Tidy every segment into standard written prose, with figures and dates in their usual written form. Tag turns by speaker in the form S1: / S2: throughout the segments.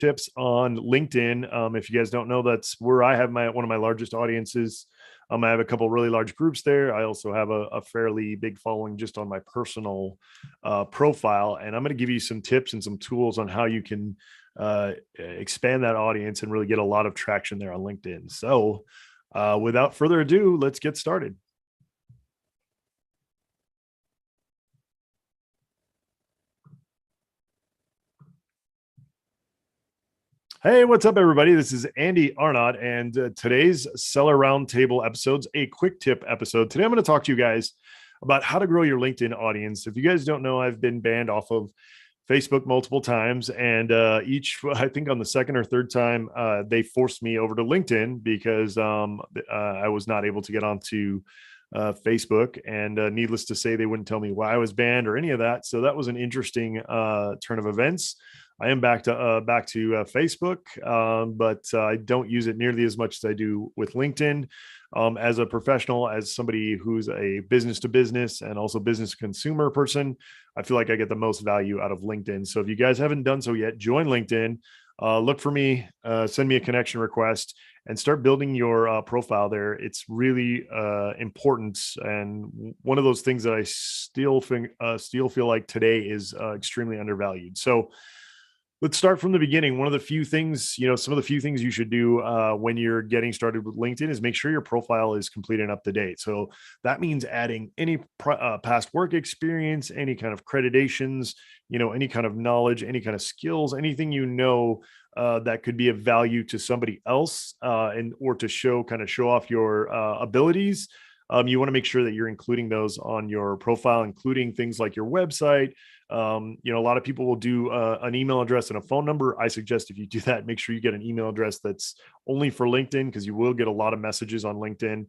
S1: tips on LinkedIn. If you guys don't know, that's where I have one of my largest audiences. I have a couple really large groups there. I also have a fairly big following just on my personal profile, and I'm going to give you some tips and some tools on how you can expand that audience and really get a lot of traction there on LinkedIn. So without further ado, let's get started. Hey, what's up, everybody? This is Andy Arnott, and today's Seller Roundtable episode's a quick tip episode. Today, I'm going to talk to you guys about how to grow your LinkedIn audience. If you guys don't know, I've been banned off of Facebook multiple times, and I think on the second or third time, they forced me over to LinkedIn because I was not able to get onto Facebook, and needless to say, they wouldn't tell me why I was banned or any of that. So that was an interesting turn of events. I am back to Facebook, but I don't use it nearly as much as I do with LinkedIn. As a professional, as somebody who's a business to business and also business to consumer person, I feel like I get the most value out of LinkedIn. So if you guys haven't done so yet, join LinkedIn, look for me, send me a connection request, and start building your profile there. It's really important, and one of those things that I still feel like today is extremely undervalued. So let's start from the beginning. One of the few things, some of the few things you should do when you're getting started with LinkedIn is make sure your profile is complete and up to date. So that means adding any past work experience, any kind of accreditations, any kind of knowledge, any kind of skills, anything that could be of value to somebody else, or to show off your abilities. You want to make sure that you're including those on your profile, including things like your website. A lot of people will do an email address and a phone number. I suggest if you do that, make sure you get an email address that's only for LinkedIn, because you will get a lot of messages on LinkedIn.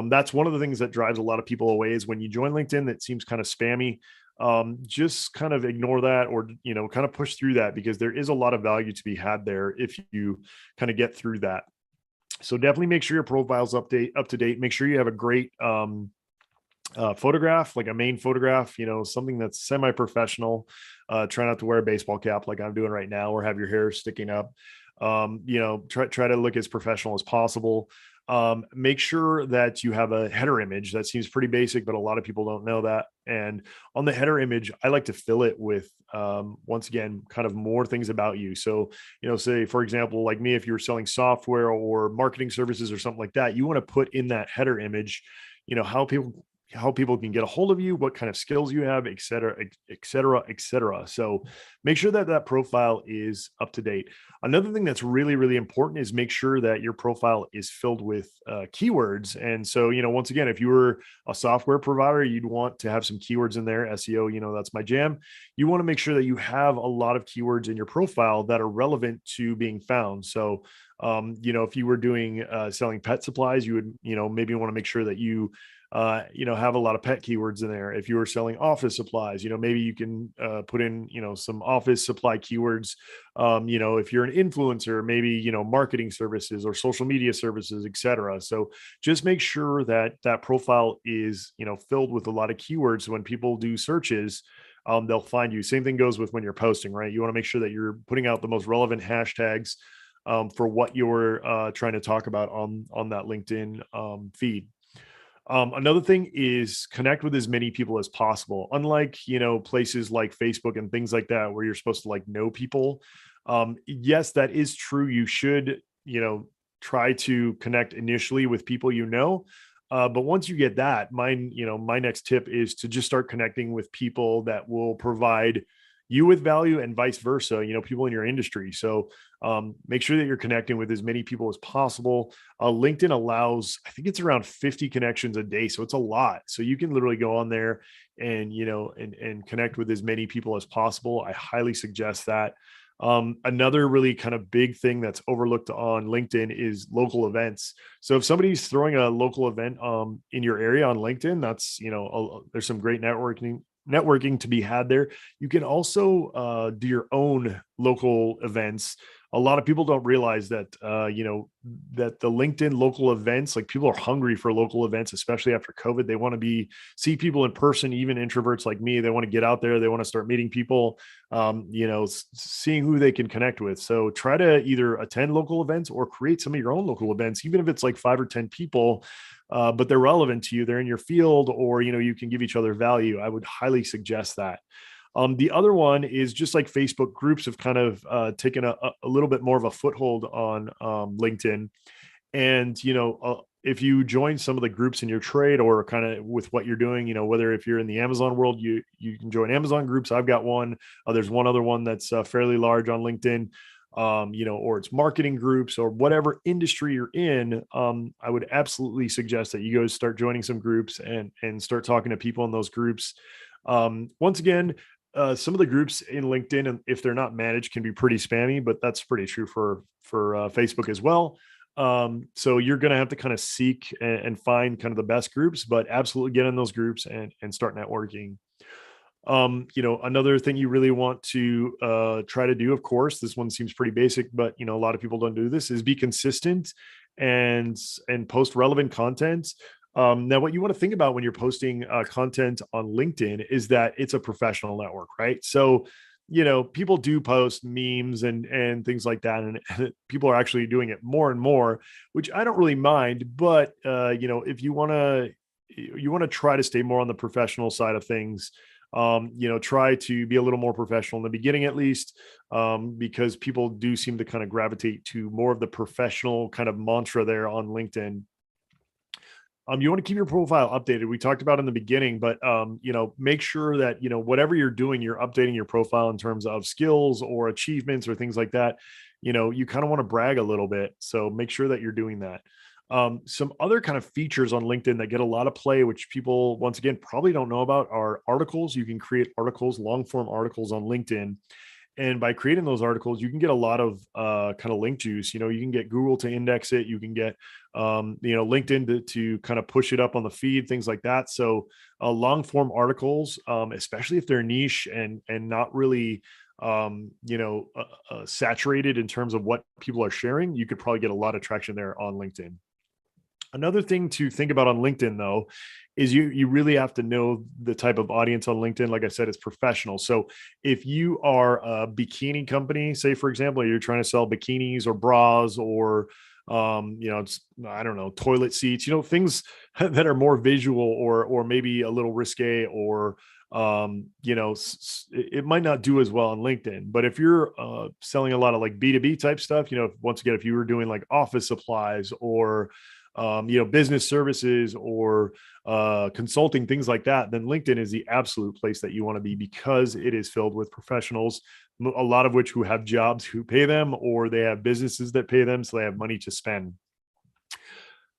S1: That's one of the things that drives a lot of people away, is when you join LinkedIn that seems kind of spammy. Just kind of ignore that, or kind of push through that, because there is a lot of value to be had there if you kind of get through that. So definitely make sure your profile's up to date. Make sure you have a great photograph, like a main photograph, something that's semi-professional. Try not to wear a baseball cap like I'm doing right now, or have your hair sticking up. Try to look as professional as possible. Make sure that you have a header image. That seems pretty basic, but a lot of people don't know that. And on the header image, I like to fill it with, once again, kind of more things about you. So, say, for example, like me, if you're selling software or marketing services or something like that, you want to put in that header image, how people can get a hold of you, what kind of skills you have, et cetera, et cetera, et cetera. So make sure that profile is up to date. Another thing that's really, really important is make sure that your profile is filled with keywords. And so, once again, if you were a software provider, you'd want to have some keywords in there. SEO, that's my jam. You want to make sure that you have a lot of keywords in your profile that are relevant to being found. So, if you were doing selling pet supplies, you would, maybe want to make sure that you have a lot of pet keywords in there. If you were selling office supplies, maybe you can put in, some office supply keywords. If you're an influencer, maybe, marketing services or social media services, etc. So just make sure that profile is, filled with a lot of keywords. So when people do searches, they'll find you. Same thing goes with when you're posting, right? You want to make sure that you're putting out the most relevant hashtags for what you're trying to talk about on that LinkedIn feed. Another thing is connect with as many people as possible. Unlike, places like Facebook and things like that, where you're supposed to know people. Yes, that is true. You should, try to connect initially with people, but once you get that, my next tip is to just start connecting with people that will provide you with value, and vice versa, people in your industry. So make sure that you're connecting with as many people as possible. LinkedIn allows, I think it's around 50 connections a day. So it's a lot. So you can literally go on there and, and connect with as many people as possible. I highly suggest that. Another really kind of big thing that's overlooked on LinkedIn is local events. So if somebody's throwing a local event in your area on LinkedIn, that's, there's some great networking to be had there. You can also do your own local events a lot of people don't realize that, that the LinkedIn local events, like people are hungry for local events, especially after COVID. They want to see people in person, even introverts like me. They want to get out there. They want to start meeting people, seeing who they can connect with. So try to either attend local events or create some of your own local events, even if it's like 5 or 10 people, but they're relevant to you. They're in your field, or, you can give each other value. I would highly suggest that. The other one is just like Facebook groups have kind of taken a little bit more of a foothold on LinkedIn. And, if you join some of the groups in your trade or kind of with what you're doing, whether if you're in the Amazon world, you can join Amazon groups. I've got one. There's one other one that's fairly large on LinkedIn, or it's marketing groups or whatever industry you're in. I would absolutely suggest that you guys start joining some groups and start talking to people in those groups. Once again, some of the groups in LinkedIn, and if they're not managed, can be pretty spammy, but that's pretty true for Facebook as well. So you're going to have to kind of seek and find kind of the best groups, but absolutely get in those groups and start networking. Another thing you really want to try to do, of course, this one seems pretty basic, but a lot of people don't do this, is be consistent and post relevant content. Now, what you want to think about when you're posting content on LinkedIn is that it's a professional network, right? So, people do post memes and things like that, and people are actually doing it more and more, which I don't really mind. But if you want to try to stay more on the professional side of things, try to be a little more professional in the beginning, at least, because people do seem to kind of gravitate to more of the professional kind of mantra there on LinkedIn. You want to keep your profile updated. We talked about in the beginning, but make sure that whatever you're doing, you're updating your profile in terms of skills or achievements or things like that. You kind of want to brag a little bit, so make sure that you're doing that. Some other kind of features on LinkedIn that get a lot of play, which people once again probably don't know about, are articles. You can create articles, long form articles on LinkedIn. And by creating those articles, you can get a lot of kind of link juice. You can get Google to index it. You can get, LinkedIn to kind of push it up on the feed, things like that. So long form articles, especially if they're niche and not really, saturated in terms of what people are sharing, you could probably get a lot of traction there on LinkedIn. Another thing to think about on LinkedIn, though, is you really have to know the type of audience on LinkedIn. Like I said, it's professional. So if you are a bikini company, say for example, you're trying to sell bikinis or bras or it's, I don't know, toilet seats, things that are more visual or maybe a little risque, or it might not do as well on LinkedIn. But if you're selling a lot of like B2B type stuff, once again, if you were doing like office supplies or business services or consulting, things like that, then LinkedIn is the absolute place that you want to be, because it is filled with professionals, a lot of which who have jobs who pay them, or they have businesses that pay them, so they have money to spend.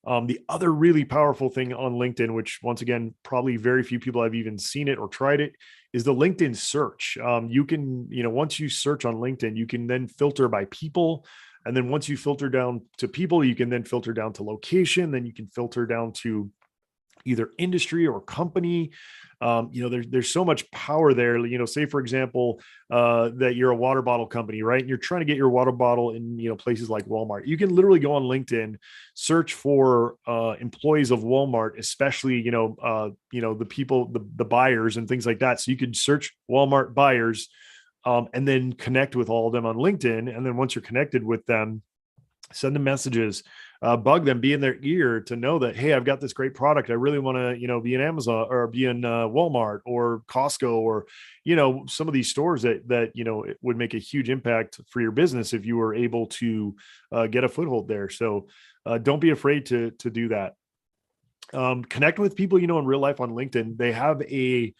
S1: The other really powerful thing on LinkedIn, which once again, probably very few people have even seen it or tried it, is the LinkedIn search. You can, once you search on LinkedIn, you can then filter by people. And then once you filter down to people, you can then filter down to location. Then you can filter down to either industry or company. There's so much power there. Say for example, that you're a water bottle company, right? And you're trying to get your water bottle in, places like Walmart. You can literally go on LinkedIn, search for employees of Walmart, especially, the people, the buyers and things like that. So you could search Walmart buyers, and then connect with all of them on LinkedIn. And then once you're connected with them, send them messages, bug them, be in their ear to know that, hey, I've got this great product. I really want to, be in Amazon or be in Walmart or Costco or, some of these stores that, it would make a huge impact for your business if you were able to get a foothold there. So don't be afraid to do that. Connect with people, in real life on LinkedIn. They have a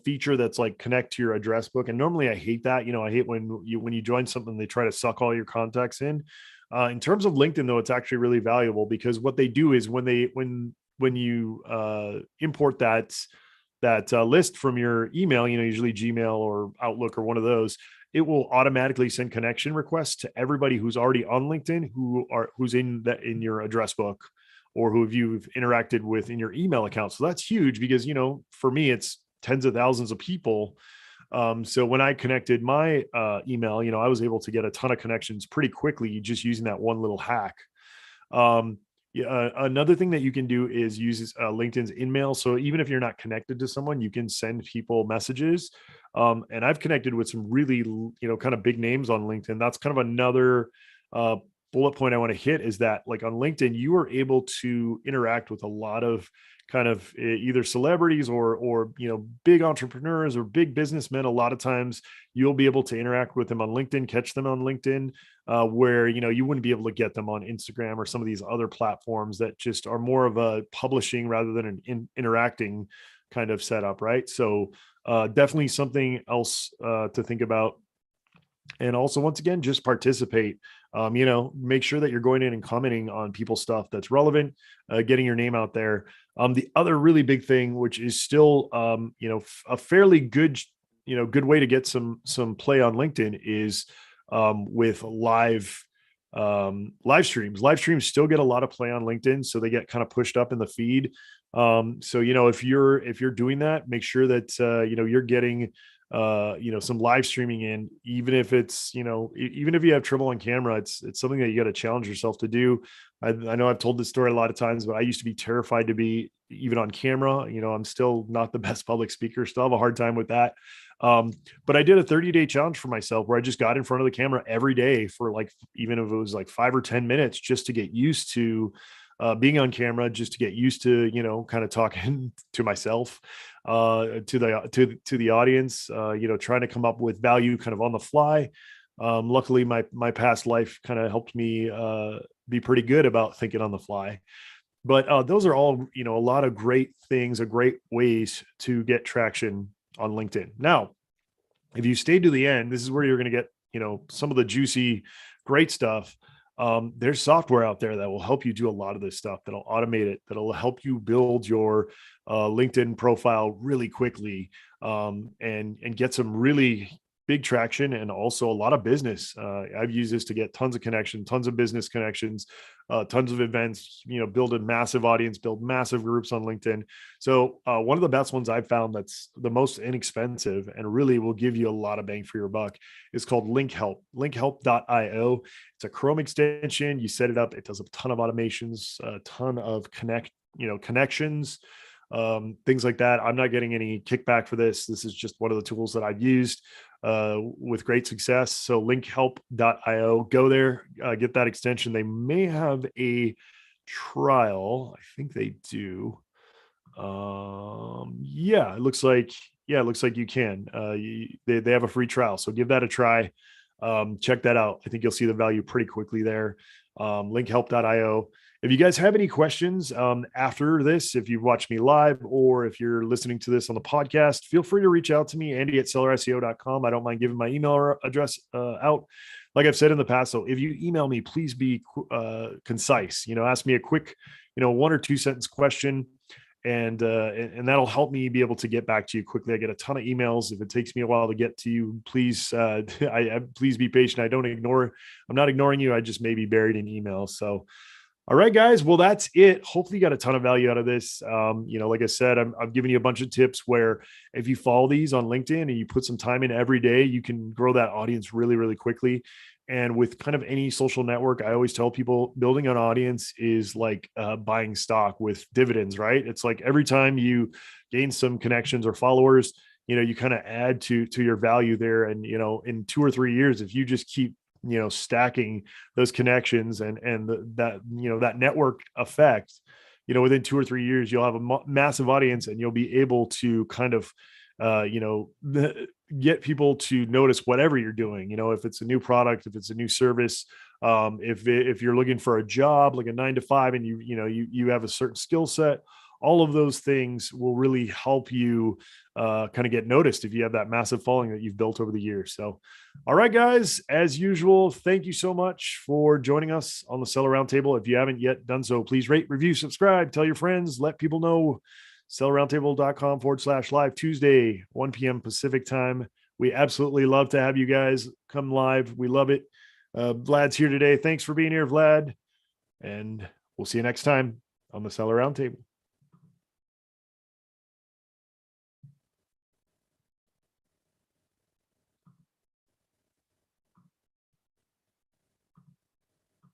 S1: feature that's like connect to your address book. And normally I hate that. I hate when you join something, they try to suck all your contacts in. In terms of LinkedIn, though, it's actually really valuable, because what they do is when you import that list from your email, usually Gmail or Outlook or one of those, it will automatically send connection requests to everybody who's already on LinkedIn, who's in your address book, or who you've interacted with in your email account. So that's huge, because for me, it's tens of thousands of people So when I connected my email, I was able to get a ton of connections pretty quickly just using that one little hack. Um, yeah, another thing that you can do is use LinkedIn's InMail. So even if you're not connected to someone, you can send people messages. And I've connected with some really, kind of big names on LinkedIn. That's kind of another uh, bullet point I want to hit, is that like on LinkedIn, you are able to interact with a lot of kind of either celebrities or big entrepreneurs or big businessmen. A lot of times you'll be able to interact with them on LinkedIn, catch them on LinkedIn, where you wouldn't be able to get them on Instagram or some of these other platforms that just are more of a publishing rather than an interacting kind of setup, right? So definitely something else to think about. And also, once again, just participate. Make sure that you're going in and commenting on people's stuff that's relevant, getting your name out there. The other really big thing, which is still, a fairly good way to get some play on LinkedIn, is with live streams. Live streams still get a lot of play on LinkedIn, so they get kind of pushed up in the feed. So if you're doing that, make sure that you're getting some live streaming in, even if it's, even if you have trouble on camera, it's something that you got to challenge yourself to do. I know I've told this story a lot of times, but I used to be terrified to be even on camera. I'm still not the best public speaker, still have a hard time with that. But I did a 30-day challenge for myself where I just got in front of the camera every day for like, even if it was like 5 or 10 minutes, just to get used to being on camera, just to get used to, kind of talking to myself, to the audience, trying to come up with value kind of on the fly. Luckily, my past life kind of helped me be pretty good about thinking on the fly. But those are all, a lot of great things, great ways to get traction on LinkedIn. Now, if you stay to the end, this is where you're going to get, some of the juicy, great stuff. There's software out there that will help you do a lot of this stuff, that'll automate it, that'll help you build your LinkedIn profile really quickly, and get some really big traction and also a lot of business. I've used this to get tons of connection, tons of business connections, tons of events, build a massive audience, build massive groups on LinkedIn. So one of the best ones I've found that's the most inexpensive and really will give you a lot of bang for your buck is called LinkHelp, linkhelp.io. It's a Chrome extension. You set it up. It does a ton of automations, a ton of connections, things like that. I'm not getting any kickback for this. This is just one of the tools that I've used with great success. So linkhelp.io, go there, get that extension. They may have a trial. I think they do. It looks like you can. They have a free trial, so give that a try. Check that out. I think you'll see the value pretty quickly there. Linkhelp.io. If you guys have any questions after this, if you've watched me live or if you're listening to this on the podcast, feel free to reach out to me, Andy@sellerseo.com. I don't mind giving my email address out. Like I've said in the past, so if you email me, please be concise. Ask me a quick, 1 or 2 sentence question, and that'll help me be able to get back to you quickly. I get a ton of emails. If it takes me a while to get to you, please, please be patient. I'm not ignoring you. I just may be buried in emails. So, all right, guys. Well, that's it. Hopefully you got a ton of value out of this. Like I said, I've given you a bunch of tips where if you follow these on LinkedIn and you put some time in every day, you can grow that audience really, really quickly. And with kind of any social network, I always tell people building an audience is like buying stock with dividends, right? It's like every time you gain some connections or followers, you kind of add to your value there. And, in 2 or 3 years, if you just keep, stacking those connections and that network effect, within 2 or 3 years, you'll have a massive audience and you'll be able to kind of, get people to notice whatever you're doing. If it's a new product, if it's a new service, if you're looking for a job, like a 9 to 5, and you have a certain skill set, all of those things will really help you kind of get noticed if you have that massive following that you've built over the years. So, all right, guys, as usual, thank you so much for joining us on the Seller Roundtable. If you haven't yet done so, please rate, review, subscribe, tell your friends, let people know. sellerroundtable.com/live Tuesday, 1 p.m. Pacific time. We absolutely love to have you guys come live. We love it. Vlad's here today. Thanks for being here, Vlad. And we'll see you next time on the Seller Roundtable.